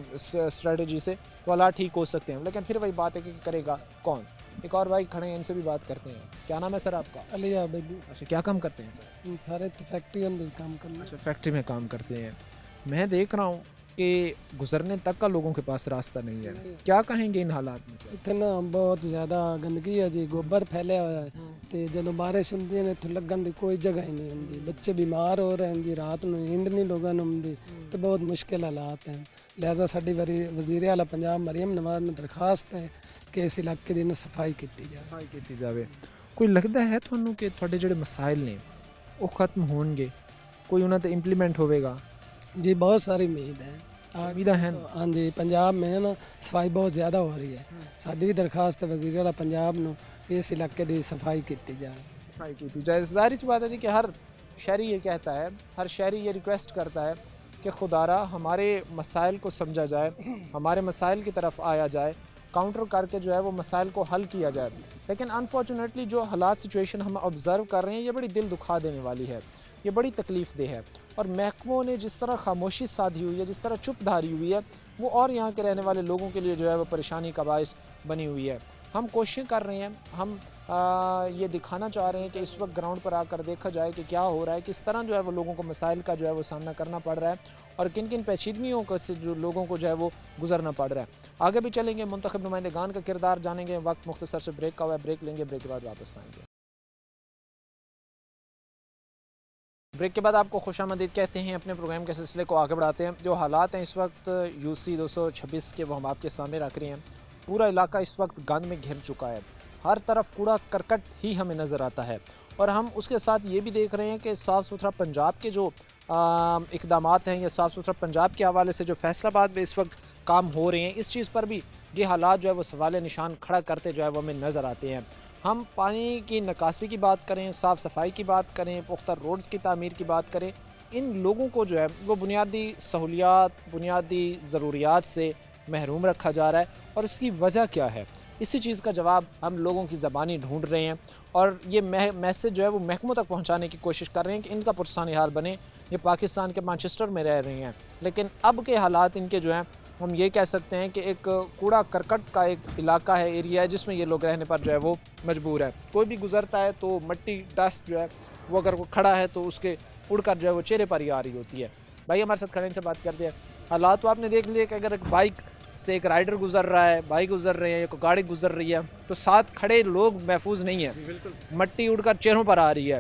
स्ट्रेटजी से, तो हालात ठीक हो सकते हैं। लेकिन फिर वही बात है कि करेगा कौन। एक और भाई खड़े हैं, इनसे भी बात करते हैं। क्या नाम है सर आपका? अली आबदी। अच्छा, क्या काम करते हैं सर? सारे फैक्ट्री अंदर काम करना। अच्छा, फैक्ट्री में काम करते हैं। मैं देख रहा हूँ कि गुजरने तक का लोगों के पास रास्ता नहीं है, क्या कहेंगे इन हालात में सर? ਇੱਥੇ ਨਾ ਬਹੁਤ ਜ਼ਿਆਦਾ ਗੰਦਗੀ ਹੈ ਜੀ, ਗੋਬਰ ਫੈਲਿਆ ਹੋਇਆ ਹੈ ਤੇ ਜਦੋਂ ਬਾਰਿਸ਼ ਹੁੰਦੀ ਹੈ ਇੱਥੇ ਲੱਗਣ ਦੀ ਕੋਈ ਜਗ੍ਹਾ ਹੀ ਨਹੀਂ ਹੁੰਦੀ। ਬੱਚੇ ਬਿਮਾਰ ਹੋ ਰਹੇ ਹਨ ਜੀ, ਰਾਤ ਨੂੰ ਨੀਂਦ ਨਹੀਂ ਲੋਕਾਂ ਨੂੰ ਆਉਂਦੀ ਤੇ ਬਹੁਤ ਮੁਸ਼ਕਿਲ ਹਾਲਾਤ ਹਨ। ਲਿਹਾਜ਼ਾ ਸਾਡੀ ਵਜ਼ੀਰ ਆਲਾ ਪੰਜਾਬ ਮਰੀਮ ਨਵਾਜ਼ ਨੂੰ ਦਰਖਾਸਤ ਹੈ ਕਿ ਇਸ ਇਲਾਕੇ ਦੀ ਸਫਾਈ ਕੀਤੀ ਜਾਵੇ। ਸਫਾਈ ਕੀਤੀ ਜਾਵੇ। ਕੋਈ ਲੱਗਦਾ ਹੈ ਤੁਹਾਨੂੰ ਕਿ ਤੁਹਾਡੇ ਜਿਹੜੇ ਮਸਾਇਲ ਨੇ ਉਹ ਖਤਮ ਹੋਣਗੇ, ਕੋਈ ਉਹਨਾਂ ਤੇ ਇੰਪਲੀਮੈਂਟ ਹੋਵੇਗਾ? जी बहुत सारी उम्मीद है। उम्मीदें हैं? हाँ जी, पंजाब में ना सफाई बहुत ज़्यादा हो रही है। साड़ी भी दरखास्त है वज़ीर आला पंजाब नूं इस इलाके की सफाई की जाए। सफाई की जाए। ज़ाहिर सी बात है जी कि हर शहरी ये कहता है, हर शहरी ये रिक्वेस्ट करता है कि खुदारा हमारे मसाइल को समझा जाए, हमारे मसाइल की तरफ आया जाए, काउंटर करके जो है वो मसाइल को हल किया जाए। लेकिन अनफॉर्चुनेटली जो हालात सिचुएशन हम ऑब्ज़र्व कर रहे हैं ये बड़ी दिल दुखा देने वाली है, ये बड़ी तकलीफ़ देह है। और महकमों ने जिस तरह खामोशी साधी हुई है, जिस तरह चुप धारी हुई है, वो और यहाँ के रहने वाले लोगों के लिए जो है वो परेशानी का बायस बनी हुई है। हम कोशिशें कर रहे हैं, हम ये दिखाना चाह रहे हैं कि इस वक्त ग्राउंड पर आकर देखा जाए कि क्या हो रहा है, किस तरह जो है वो लोगों को मसाइल का जो है वो सामना करना पड़ रहा है और किन किन पेचीदगियों को से जो लोगों को जो है वो गुजरना पड़ रहा है। आगे भी चलेंगे, मुंतखब नुमाइंदगान का किरदार जानेंगे। वक्त मुख्तसर से ब्रेक का हुआ है, ब्रेक लेंगे, ब्रेक के बाद वापस आएंगे। ब्रेक के बाद आपको खुशामदीद कहते हैं। अपने प्रोग्राम के सिलसिले को आगे बढ़ाते हैं। जो हालात हैं इस वक्त यूसी 226 के वो हम आपके सामने रख रहे हैं। पूरा इलाका इस वक्त गंद में घिर चुका है, हर तरफ कूड़ा करकट ही हमें नज़र आता है और हम उसके साथ ये भी देख रहे हैं कि साफ़ सुथरा पंजाब के जो इक़दामात हैं या साफ़ सुथरा पंजाब के हवाले से जो फैसलाबाद में इस वक्त काम हो रहे हैं, इस चीज़ पर भी ये हालात जो है वो सवाल निशान खड़ा करते जो है वो हमें नज़र आते हैं। हम पानी की निकासी की बात करें, साफ़ सफाई की बात करें, पुख्ता रोड्स की तामीर की बात करें, इन लोगों को जो है वो बुनियादी सहूलियात, बुनियादी ज़रूरियात से महरूम रखा जा रहा है और इसकी वजह क्या है? इसी चीज़ का जवाब हम लोगों की ज़बानी ढूंढ रहे हैं और ये मैसेज जो है वो महकमों तक पहुंचाने की कोशिश कर रहे हैं कि इनका पुरसानी हाल बने। ये पाकिस्तान के मैनचेस्टर में रह रही हैं, लेकिन अब के हालात इनके जो हैं हम ये कह सकते हैं कि एक कूड़ा करकट का एक इलाका है, एरिया है, जिसमें ये लोग रहने पर जो है वो मजबूर है। कोई भी गुज़रता है तो मट्टी डस्ट जो है वो अगर वो खड़ा है तो उसके उड़कर जो है वो चेहरे पर ही आ रही होती है। भाई हमारे साथ खड़े से बात करते हैं। हालात तो आपने देख लिए कि अगर एक बाइक से एक राइडर गुजर रहा है, बाइक गुजर रहे हैं या कोई गाड़ी गुजर रही है तो साथ खड़े लोग महफूज नहीं है, मट्टी उड़कर चेहरों पर आ रही है।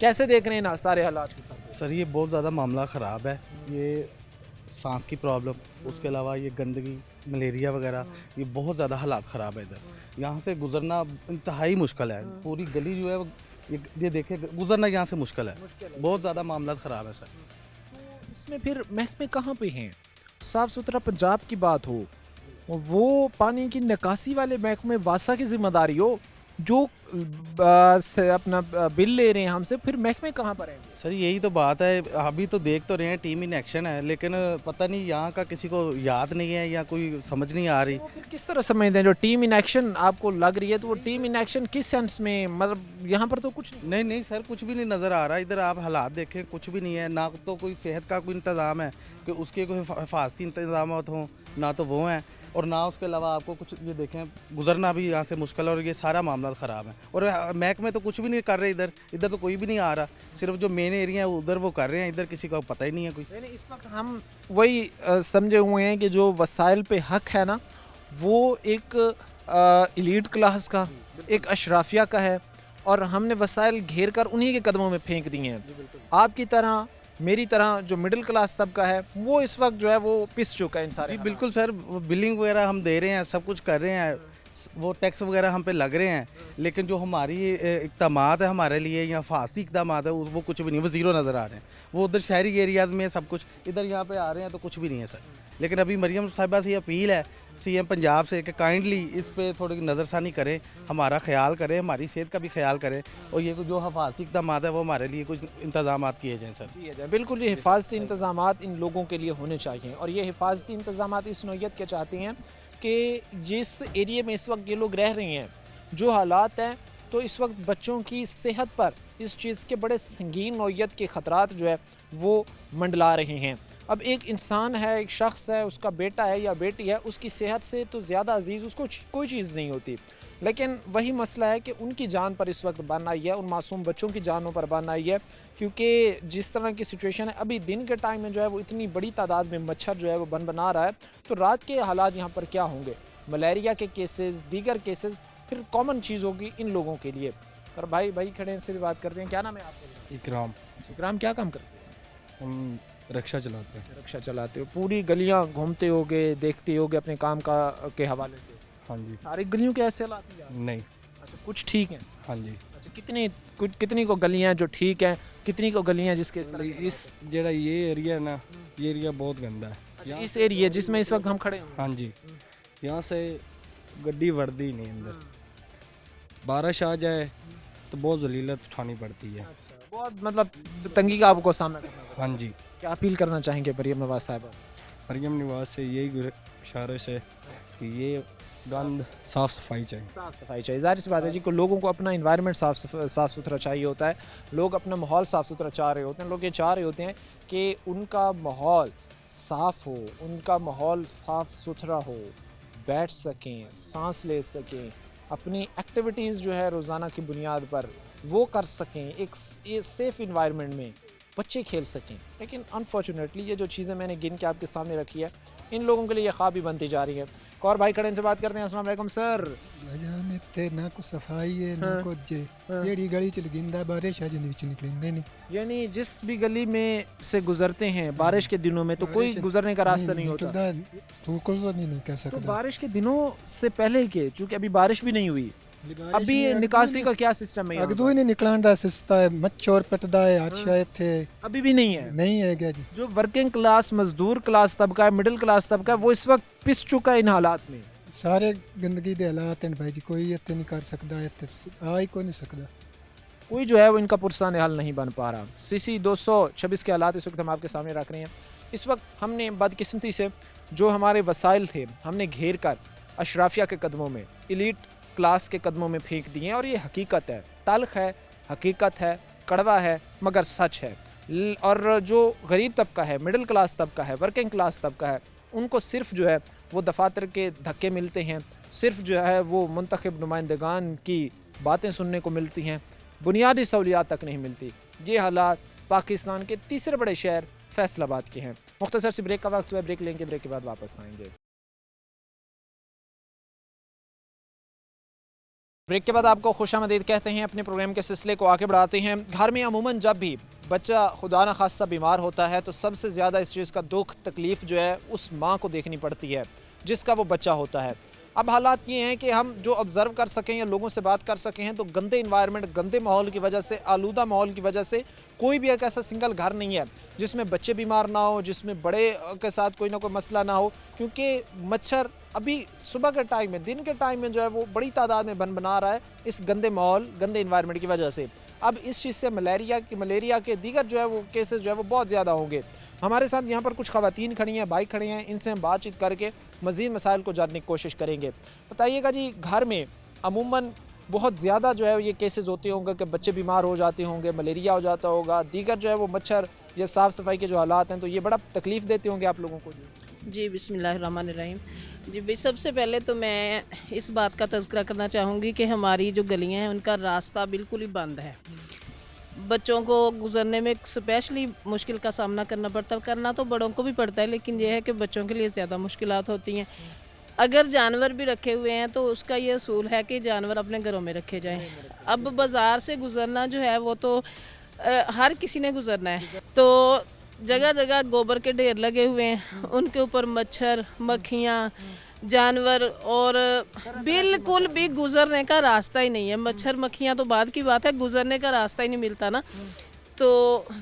कैसे देख रहे हैं ना सारे हालात के साथ? सर ये बहुत ज़्यादा मामला ख़राब है। ये सांस की प्रॉब्लम, उसके अलावा ये गंदगी, मलेरिया वगैरह, ये बहुत ज़्यादा हालात ख़राब है इधर। यहाँ से गुज़रना इंतहाई मुश्किल है। पूरी गली जो है ये देखे गुज़रना यहाँ से मुश्किल है। बहुत ज़्यादा मामला ख़राब है सर। इसमें फिर महकमे कहाँ पे हैं? साफ़ सुथरा पंजाब की बात हो, वो पानी की निकासी वाले महकमे वासा की ज़िम्मेदारी हो जो से अपना बिल ले रहे हैं हमसे, फिर महकमे कहाँ पर हैं? सर यही तो बात है। अभी तो देख तो रहे हैं टीम इन एक्शन है, लेकिन पता नहीं यहाँ का किसी को याद नहीं है या कोई समझ नहीं आ रही। तो फिर किस तरह समझते हैं जो टीम इन एक्शन आपको लग रही है, तो वो टीम इन एक्शन किस सेंस में, मतलब यहाँ पर तो कुछ नहीं। नहीं सर कुछ भी नहीं नज़र आ रहा इधर। आप हालात देखें, कुछ भी नहीं है। ना तो कोई सेहत का कोई इंतज़ाम है कि उसके कोई हिफाजती इंतज़ाम हों, ना तो वो हैं, और ना उसके अलावा आपको कुछ ये देखें गुज़रना भी यहाँ से मुश्किल है और ये सारा मामला ख़राब है। और महकमे तो कुछ भी नहीं कर रहे, इधर तो कोई भी नहीं आ रहा, सिर्फ जो मेन एरिया है उधर वो कर रहे हैं, इधर किसी को पता ही नहीं है कोई। इस वक्त हम वही समझे हुए हैं कि जो वसाइल पे हक है ना, वो एक एलीट क्लास का, एक अशराफिया का है, और हमने वसाइल घेर कर उन्हीं के कदमों में फेंक दिए हैं। आपकी तरह मेरी तरह जो मिडिल क्लास तबका है वो इस वक्त जो है वो पिस चुका है इन सारे जी बिल्कुल सर, बिलिंग वगैरह हम दे रहे हैं, सब कुछ कर रहे हैं, वो टैक्स वगैरह हम पे लग रहे हैं, लेकिन जो हमारी इक़दामात है हमारे लिए या फासी इक़दामात है वो कुछ भी नहीं, वो ज़ीरो नज़र आ रहे हैं। वो उधर शहरी एरियाज़ में सब कुछ, इधर यहाँ पे आ रहे हैं तो कुछ भी नहीं है सर। लेकिन अभी मरियम साहिबा से ये अपील है सीएम पंजाब से कि काइंडली इस पे थोड़ी नज़रसानी करें, हमारा ख्याल करें, हमारी सेहत का भी ख्याल करें, और ये जो हिफाजती इक़दामात है वो हमारे लिए कुछ इंतज़ामात किए जाएँ सर। किए जाए, बिल्कुल ये हिफाजती इंतज़ामात इन लोगों के लिए होने चाहिए, और ये हिफाजती इंतज़ामात इस नौइयत के चाहते हैं कि जिस एरिया में इस वक्त ये लोग रह रहे हैं, जो हालात हैं, तो इस वक्त बच्चों की सेहत पर इस चीज़ के बड़े संगीन नौइयत के ख़तरात जो है वो मंडला रहे हैं। अब एक इंसान है, एक शख्स है, उसका बेटा है या बेटी है, उसकी सेहत से तो ज़्यादा अजीज़ उसको कोई चीज़ नहीं होती, लेकिन वही मसला है कि उनकी जान पर इस वक्त बन आई है, उन मासूम बच्चों की जानों पर बन आई है, क्योंकि जिस तरह की सिचुएशन है अभी दिन के टाइम में जो है वो इतनी बड़ी तादाद में मच्छर जो है वो बना रहा है, तो रात के हालात यहाँ पर क्या होंगे, मलेरिया के केसेस, दीगर केसेस, फिर कॉमन चीज़ होगी इन लोगों के लिए। और भाई खड़े हैं, से भी बात करते हैं। क्या नाम है आपका? इकराम, क्या काम करते हैं? हम रिक्शा चलाते हैं। रिक्शा चलाते हो, पूरी गलियाँ घूमते होगे, देखते होगे अपने काम के हवाले से? हाँ जी। सारी गलियों के ऐसे हालात हैं? नहीं। अच्छा, कुछ ठीक हैं? हाँ जी। अच्छा, कितनी को गलियाँ जो ठीक हैं, कितनी को गलियाँ जिसके इस जरा ये एरिया है ना, ये एरिया बहुत गंदा है। अच्छा, इस एरिया जिसमें इस वक्त हम खड़े हैं? हाँ जी, यहाँ से गड्डी बढ़ती नहीं अंदर, बारिश आ जाए तो बहुत जलीलत उठानी पड़ती है। बहुत मतलब तंगी का आपको सामना करना पड़ता है। हाँ जी। क्या अपील करना चाहेंगे मरियम नवाज साहिबा से? मरियम नवाज से यही गुजारिश है कि ये गंद साफ़ सफाई चाहिए। साफ़ सफाई चाहिए, ज़ाहिर सी बात है जी, को लोगों को अपना इन्वायरमेंट साफ़ सुथरा चाहिए होता है, लोग अपना माहौल साफ़ सुथरा चाह रहे होते हैं, लोग ये चाह रहे होते हैं कि उनका माहौल साफ़ हो, उनका माहौल साफ़ सुथरा हो, बैठ सकें, सांस ले सकें, अपनी एक्टिविटीज़ जो है रोज़ाना की बुनियाद पर वो कर सकें, एक सेफ़ इन्वायरमेंट में बच्चे खेल सकें। लेकिन अनफॉर्चुनेटली ये जो चीज़ें मैंने गिन के आपके सामने रखी है, इन लोगों के लिए ये ख्वाब भी बनती जा रही है। एक और भाई खड़े से बात करते हैं। अस्सलाम वालेकुम सर। भाईजान इत्थे ना को सफाई है ना कुछ जेड़ी गली च लगिंदा बारिश आ जिंदे विच निकलेंदे नहीं, यानी जिस भी गली में से गुजरते हैं बारिश के दिनों में तो कोई गुजरने का रास्ता नहीं होता, तो कोई नहीं कह तो सकता। बारिश के दिनों से पहले के, चूँकि अभी बारिश भी नहीं हुई, अभी निकासी का क्या सिस्टम है? अगदू ही नहीं निकलण दा सिस्ता है, मच्छर पिटदा है हर शय इत्थे अभी भी नहीं है। नहीं है क्या जी। जो वर्किंग क्लास, मजदूर क्लास तबका है, मिडिल क्लास तबका है, वो इस वक्त पिस चुका है इन हालात में। सारे गंदगी दे हालात हैं भाई जी, कोई इत्थे नहीं कर सकदा, इत्थे आ ही कोई नहीं सकदा, कोई जो है वो इनका पुरसान हल नहीं बन पा रहा। CC 226 के हालात इस वक्त हम आपके सामने रख रहे हैं। इस वक्त हमने बदकिस्मती से जो हमारे वसाइल थे हमने घेर कर अशराफिया के कदमों में, एलीट क्लास के कदमों में फेंक दिए हैं, और ये हकीकत है, तल्ख है, हकीकत है, कड़वा है, मगर सच है। और जो गरीब तबका है, मिडिल क्लास तबका है, वर्किंग क्लास तबका है, उनको सिर्फ जो है वो दफातर के धक्के मिलते हैं, सिर्फ जो है वो मुंतखब नुमाइंदगान की बातें सुनने को मिलती हैं, बुनियादी सहूलियात तक नहीं मिलती। ये हालात पाकिस्तान के तीसरे बड़े शहर फैसलाबाद के हैं। मुख्तसर सी ब्रेक का वक्त हुआ, ब्रेक लेंगे, ब्रेक के बाद वापस आएंगे। ब्रेक के बाद आपको खुशामदीद कहते हैं, अपने प्रोग्राम के सिलसिले को आगे बढ़ाते हैं। घर में अमूमन जब भी बच्चा खुदा न खास्ता बीमार होता है तो सबसे ज़्यादा इस चीज़ का दुख तकलीफ़ जो है उस माँ को देखनी पड़ती है जिसका वो बच्चा होता है। अब हालात ये हैं कि हम जो ऑब्ज़र्व कर सकें या लोगों से बात कर सकें हैं तो गंदे इन्वायरमेंट, गंदे माहौल की वजह से, आलूदा माहौल की वजह से कोई भी एक ऐसा सिंगल घर नहीं है जिसमें बच्चे बीमार ना हो, जिसमें बड़े के साथ कोई ना कोई मसला ना हो, क्योंकि मच्छर अभी सुबह के टाइम में, दिन के टाइम में जो है वो बड़ी तादाद में बना रहा है इस गंदे माहौल, गंदे इन्वायरमेंट की वजह से। अब इस चीज़ से मलेरिया के दीगर जो है वो केसेस जो है वो बहुत ज़्यादा होंगे। हमारे साथ यहाँ पर कुछ ख़वातीन खड़ी हैं, भाई खड़े हैं, इनसे हम बातचीत करके मज़ीद मसाइल को जानने की कोशिश करेंगे। बताइएगा जी, घर में अमूमन बहुत ज़्यादा जो है ये केसेस होते होंगे कि बच्चे बीमार हो जाते होंगे, मलेरिया हो जाता होगा, दीगर जो है वो मच्छर या साफ़ सफाई के जो हालात हैं तो ये बड़ा तकलीफ़ देते होंगे आप लोगों को? जी बिस्मिल्लाहिर्रहमानिर्रहीम। जी भाई, सबसे पहले तो मैं इस बात का तज़किरा करना चाहूँगी कि हमारी जो गलियाँ हैं उनका रास्ता बिल्कुल ही बंद है। बच्चों को गुज़रने में स्पेशली मुश्किल का सामना करना तो बड़ों को भी पड़ता है, लेकिन यह है कि बच्चों के लिए ज़्यादा मुश्किलात होती हैं। अगर जानवर भी रखे हुए हैं तो उसका ये असूल है कि जानवर अपने घरों में रखे जाएं। अब बाज़ार से गुज़रना जो है वो तो हर किसी ने गुज़रना है, तो जगह जगह गोबर के ढेर लगे हुए हैं, उनके ऊपर मच्छर, मक्खियाँ, जानवर, और बिल्कुल भी गुज़रने का रास्ता ही नहीं है। मच्छर मक्खियाँ तो बाद की बात है, गुज़रने का रास्ता ही नहीं मिलता ना। तो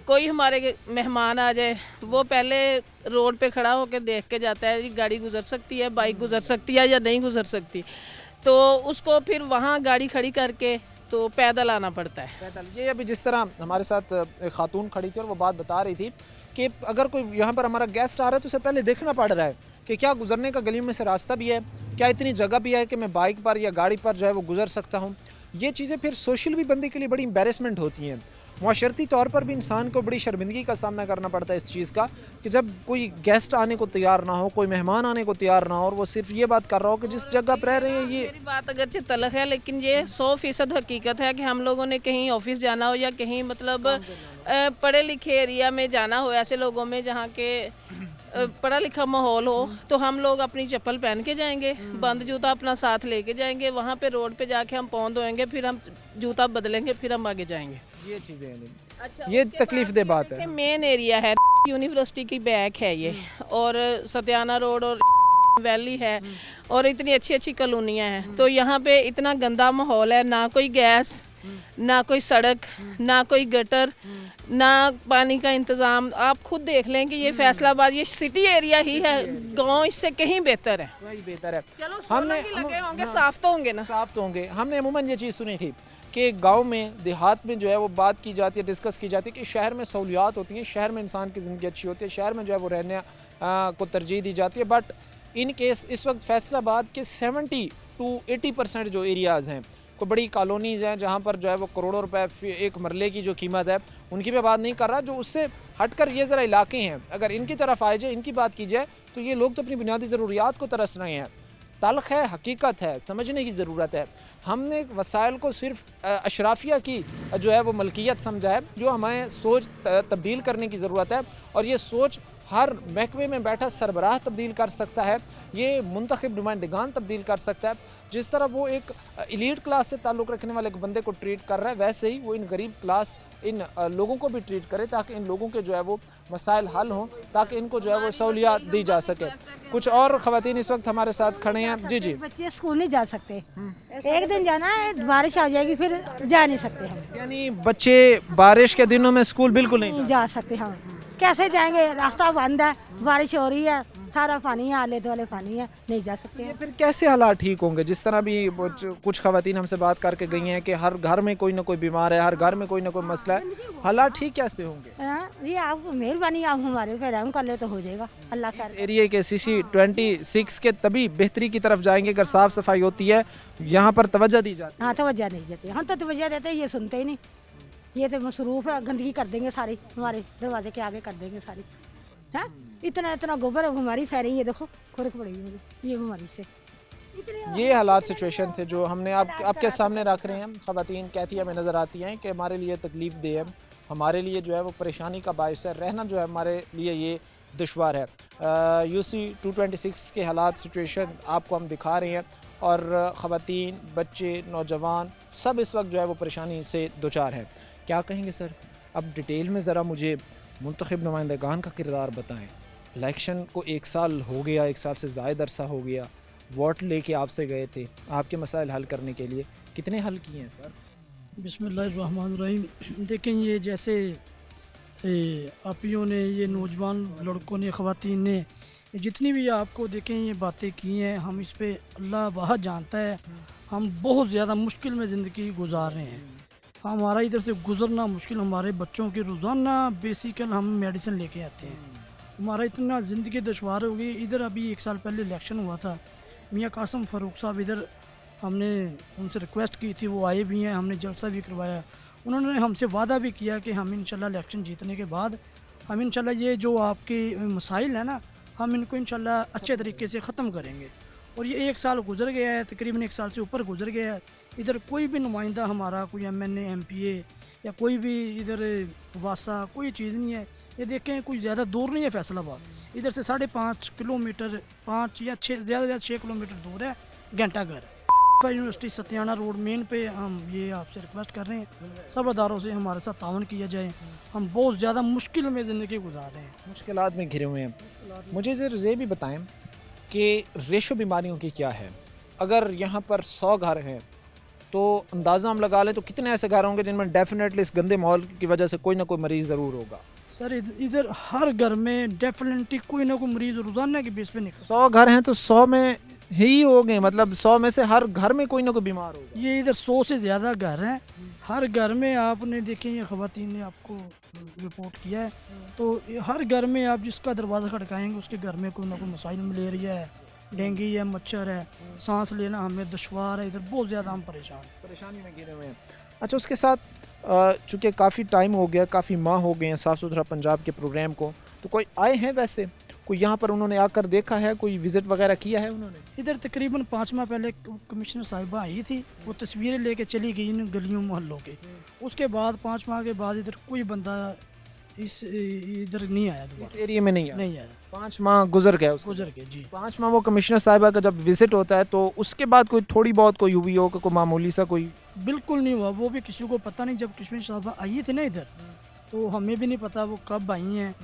कोई हमारे मेहमान आ जाए, वो पहले रोड पे खड़ा होकर देख के जाता है, गाड़ी गुज़र सकती है, बाइक गुज़र सकती है या नहीं गुज़र सकती, तो उसको फिर वहाँ गाड़ी खड़ी करके तो पैदल आना पड़ता है। पैदल। ये अभी जिस तरह हमारे साथ एक खातून खड़ी थी और वो बात बता रही थी कि अगर कोई यहाँ पर हमारा गेस्ट आ रहा है तो उसे पहले देखना पड़ रहा है कि क्या गुजरने का गली में से रास्ता भी है, क्या इतनी जगह भी है कि मैं बाइक पर या गाड़ी पर जो है वो गुजर सकता हूँ। ये चीज़ें फिर सोशल भी बंदे के लिए बड़ी एम्बेरसमेंट होती हैं। मुआशरती तौर पर भी इंसान को बड़ी शर्मिंदगी का सामना करना पड़ता है इस चीज़ का कि जब कोई गेस्ट आने को तैयार ना हो, कोई मेहमान आने को तैयार ना हो, और वो सिर्फ ये बात कर रहा हो कि जिस जगह पर रह रहे हैं ये। मेरी बात अगरचे तलख है, लेकिन ये 100% हकीकत है कि हम लोगों ने कहीं ऑफिस जाना हो या कहीं मतलब पढ़े लिखे एरिया में जाना हो, ऐसे लोगों में जहाँ के पढ़ा लिखा माहौल हो, तो हम लोग अपनी चप्पल पहन के जाएंगे, बंद जूता अपना साथ लेके जाएंगे, वहाँ पे रोड पे जाके हम पाँव धोएंगे, फिर हम जूता बदलेंगे, फिर हम आगे जाएंगे। ये चीज़ें हैं। अच्छा, ये तकलीफ दे बात है। मेन एरिया है, यूनिवर्सिटी की बैक है ये, और सत्याना रोड और वैली है, और इतनी अच्छी अच्छी कॉलोनियाँ हैं, तो यहाँ पे इतना गंदा माहौल है, ना कोई गैस, ना कोई सड़क, ना कोई गटर, ना पानी का इंतज़ाम। आप खुद देख लें कि ये फैसलाबाद ये सिटी एरिया ही है, गांव इससे कहीं बेहतर है। वही बेहतर है। चलो हमने लगे होंगे, साफ तो होंगे ना। साफ तो होंगे। हमने अमूमन ये चीज़ सुनी थी कि गांव में, देहात में जो है वो बात की जाती है, डिस्कस की जाती है कि शहर में सहूलियात होती हैं, शहर में इंसान की ज़िंदगी अच्छी होती है, शहर में जो है वो रहने को तरजीह दी जाती है। बट इन केस इस वक्त फैसलाबाद के 70 to 80% जो एरियाज़ हैं, को बड़ी कॉलोनीज़ हैं जहाँ पर जो है वो करोड़ों रुपए एक मरले की जो कीमत है उनकी मैं बात नहीं कर रहा, जो उससे हटकर ये ज़रा इलाके हैं, अगर इनकी तरफ आए जाए, इनकी बात की जाए, तो ये लोग तो अपनी बुनियादी ज़रूरियात को तरस रहे हैं। तल्ख है, हकीकत है, समझने की ज़रूरत है। हमने वसाइल को सिर्फ अशराफिया की जो है वो मलकियत समझा है, जो हमें सोच तब्दील करने की ज़रूरत है, और ये सोच हर महकमे में बैठा सरबराह तब्दील कर सकता है, ये मुंतखब नुमाइंदगान तब्दील कर सकता है। जिस तरह वो एक एलीट क्लास से ताल्लुक़ रखने वाले एक बंदे को ट्रीट कर रहा है, वैसे ही वो इन गरीब क्लास इन लोगों को भी ट्रीट करे, ताकि इन लोगों के जो है वो मसाइल हल हों, ताकि इनको जो है वो सहूलियात दी जा सके। कुछ और ख़वातीन इस वक्त हमारे साथ खड़े हैं। जी जी। बच्चे स्कूल नहीं जा सकते, एक दिन जाना है, बारिश आ जाएगी फिर जा नहीं सकते हम। यानी बच्चे बारिश के दिनों में स्कूल बिल्कुल नहीं जा सकते हम, कैसे जाएंगे, रास्ता बंद है, बारिश हो रही है, सारा पानी है, आले दुआले पानी है, नहीं जा सकते हैं। फिर कैसे हालात ठीक होंगे? जिस तरह भी कुछ ख़वातीन हमसे बात करके गई हैं कि हर घर में कोई ना कोई बीमार है, हर घर में कोई ना कोई मसला है, हालात ठीक कैसे होंगे? ये आप मेहरबानी, आप हमारे पे रहम कर ले तो हो जाएगा, अल्लाह का। एरिया के CC 26 के तभी बेहतरी की तरफ जाएंगे अगर साफ़ सफाई होती है, यहाँ पर तवज्जो दी जाती है। हाँ, तवज्जो नहीं देते, हम तो तवज्जो देते हैं, ये सुनते ही नहीं, ये तो मसरूफ़ है, गंदगी कर देंगे सारी, हमारे दरवाजे के आगे कर देंगे सारी। है इतना इतना गोबर बीमारी फैल रही है, देखो खुरक पड़ी है ये बीमारी से। ये हालात सिचुएशन थे जो हमने आपके सामने रख रहे हैं। ख़वातीन कहती हमें नज़र आती हैं कि हमारे लिए तकलीफ़ दे है, हमारे लिए जो है वो परेशानी का बायस है, रहना जो है हमारे लिए ये दुश्वार है। UC 226 के हालात सिचुएशन आपको हम दिखा रहे हैं, और ख़वातीन, बच्चे, नौजवान सब इस वक्त जो है वो परेशानी से दोचार है। क्या कहेंगे सर? अब डिटेल में ज़रा मुझे मुंतखब नुमाइंदगान का किरदार बताएं। इलेक्शन को 1 साल हो गया, 1 साल से ज़ायद अरसा हो गया, वोट लेके आपसे गए थे आपके मसाइल हल करने के लिए, कितने हल किए हैं सर? बिस्मिल्लाहिर्रहमानिर्रहीम। देखें, ये जैसे आपियों ने, ये नौजवान लड़कों ने, ख़वातीन ने, जितनी भी आपको देखें ये बातें की हैं, हम इस पे अल्लाह वाह जानता है, हम बहुत ज़्यादा मुश्किल में ज़िंदगी गुजार रहे हैं। हमारा इधर से गुज़रना मुश्किल, हमारे बच्चों के रोज़ाना बेसिकल हम मेडिसिन लेके आते हैं, हमारा इतना ज़िंदगी दुश्वार हो गई। इधर अभी 1 साल पहले इलेक्शन हुआ था, मियाँ कासिम फ़ारूक साहब इधर, हमने उनसे रिक्वेस्ट की थी, वो आए भी हैं, हमने जलसा भी करवाया, उन्होंने हमसे वादा भी किया कि हम इंशाल्लाह इलेक्शन जीतने के बाद हम इंशाल्लाह ये जो आपके मसाइल हैं ना, हम इनको इंशाल्लाह अच्छे तरीके से ख़त्म करेंगे। और ये 1 साल गुजर गया है, तकरीबन 1 साल से ऊपर गुजर गया है, इधर कोई भी नुमाइंदा हमारा, कोई MNA MPA या कोई भी इधर वासा कोई चीज़ नहीं है। ये देखें कोई ज़्यादा दूर नहीं है फैसलाबाद, इधर से 5.5 किलोमीटर 5 या 6 ज़्यादा 6 किलोमीटर दूर है घंटाघर। यूनिवर्सिटी सत्याना रोड मेन पे हम ये आपसे रिक्वेस्ट कर रहे हैं सब अदारों से हमारे साथ तावन किया जाए। हम बहुत ज़्यादा मुश्किल में ज़िंदगी गुजार रहे हैं, मुश्किलात में घिरे हुए हैं। मुझे ज़रा ये भी बताएं कि रेशो बीमारियों की क्या है? अगर यहाँ पर 100 घर हैं तो अंदाज़ा हम लगा लें तो कितने ऐसे घर होंगे जिनमें डेफिनेटली इस गंदे माहौल की वजह से कोई ना कोई मरीज़ ज़रूर होगा? सर इधर हर घर में डेफिनेटली कोई ना कोई मरीज़ रोज़ाना के बेस पे निकल। 100 घर हैं तो 100 में ही हो गए, मतलब 100 में से हर घर में कोई ना कोई बीमार होगा। ये इधर 100 से ज़्यादा घर हैं, हर घर में आपने देखें, ये ख़वातीन ने आपको रिपोर्ट किया है, तो हर घर में आप जिसका दरवाज़ा खटकाएंगे उसके घर में कोई ना कोई मसाइल, मलेरिया है, डेंगू है, मच्छर है, सांस लेना हमें दुश्वार है, इधर बहुत ज़्यादा हम परेशानी में घिरे हुए हैं। अच्छा, उसके साथ चूँकि काफ़ी टाइम हो गया, काफ़ी माह हो गए हैं साफ़ सुथरा पंजाब के प्रोग्राम को, तो कोई आए हैं वैसे, कोई यहाँ पर उन्होंने आकर देखा है, कोई विज़िट वगैरह किया है उन्होंने? इधर तकरीबन 5 माह पहले कमिश्नर साहिबा आई थी, वो तस्वीरें लेके चली गई इन गलियों मोहल्लों के। उसके बाद 5 माह के बाद इधर कोई बंदा इधर नहीं आया, इस एरिया में नहीं आया। 5 माह गुजर गए जी। 5 माह वो कमिश्नर साहिबा का जब विज़िट होता है तो उसके बाद कोई थोड़ी बहुत कोई हुई हो, कोई मामूली सा कोई? बिल्कुल नहीं हुआ, वो भी किसी को पता नहीं। जब कमिश्नर साहिबा आई थी ना इधर, तो हमें भी नहीं पता वो कब आई हैं,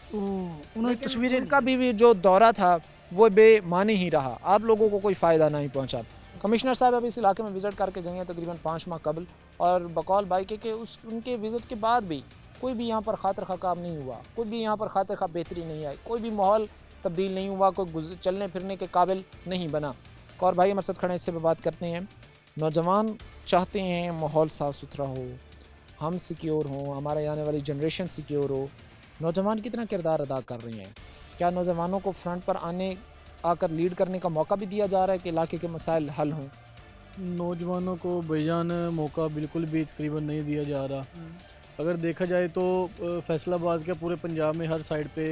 तो उन्होंने तस्वीरें, उनका भी जो दौरा था वो बेमानी ही रहा, आप लोगों को कोई फ़ायदा नहीं पहुंचा। कमिश्नर साहब अभी इस इलाके में विज़िट करके गए हैं तकरीबन 5 माह कबल, और बकौल भाई के उनके विज़िट के बाद भी कोई भी यहाँ पर खातिर खा काम नहीं हुआ, कोई भी यहाँ पर खातिर खा बेहतरी नहीं आई, कोई भी माहौल तब्दील नहीं हुआ, कोई चलने फिरने के काबिल नहीं बना। और भाई हमारे साथ खड़े, इससे पे बात करते हैं। नौजवान चाहते हैं माहौल साफ़ सुथरा हो, हम सिक्योर हों, हमारे आने वाली जनरेशन सिक्योर हो। नौजवान कितना किरदार अदा कर रहे हैं? क्या नौजवानों को फ्रंट पर आकर लीड करने का मौका भी दिया जा रहा है कि इलाके के मसाइल हल हों? नौजवानों को बेजान मौका बिल्कुल भी तकरीबन नहीं दिया जा रहा। अगर देखा जाए तो फैसलाबाद के पूरे पंजाब में हर साइड पे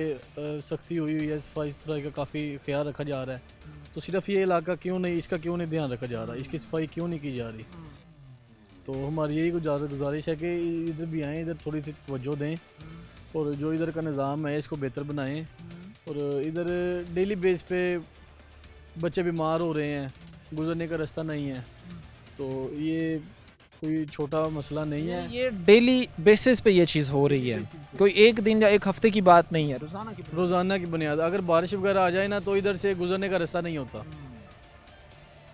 सख्ती हुई है, सफाई सुथराई का काफ़ी ख्याल रखा जा रहा है, तो सिर्फ ये इलाका क्यों नहीं, इसका क्यों नहीं ध्यान रखा जा रहा, इसकी सफाई क्यों नहीं की जा रही? तो हमारी यही गुजारिश है कि इधर भी आएँ, इधर थोड़ी सी तवज्जो दें और जो इधर का निज़ाम है इसको बेहतर बनाएं। और इधर डेली बेस पे बच्चे बीमार हो रहे हैं, गुजरने का रास्ता नहीं है, तो ये कोई छोटा मसला नहीं है। ये डेली बेसिस पे ये चीज़ हो रही है, कोई एक दिन या एक हफ्ते की बात नहीं है, रोज़ाना की बुनियाद। अगर बारिश वगैरह आ जाए ना तो इधर से गुजरने का रास्ता नहीं होता।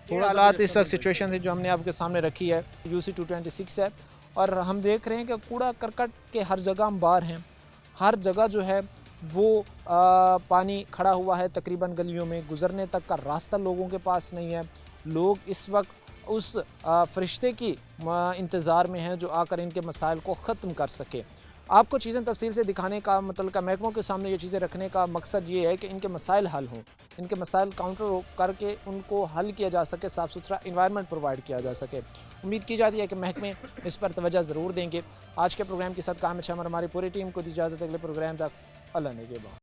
थोड़ा हालात इस वक्त सिचुएशन थी जो हमने आपके सामने रखी है, UC 226 है, और हम देख रहे हैं कि कूड़ा करकट के हर जगह अंबार हैं, हर जगह जो है वो पानी खड़ा हुआ है, तकरीबन गलियों में गुज़रने तक का रास्ता लोगों के पास नहीं है। लोग इस वक्त उस फरिश्ते की इंतज़ार में हैं जो आकर इनके मसाइल को ख़त्म कर सके। आपको चीज़ें तफसील से दिखाने का, मतलब महकमों के सामने ये चीज़ें रखने का मकसद ये है कि इनके मसाइल हल हों, इनके मसाइल काउंटर करके उनको हल किया जा सके, साफ़ सुथरा इन्वायरमेंट प्रोवाइड किया जा सके। उम्मीद की जाती है कि महकमे इस पर तवज्जो ज़रूर देंगे। आज के प्रोग्राम के साथ काम हमारी पूरी टीम को दी इजाज़त, अगले प्रोग्राम तक अल्लाह ने के बाद।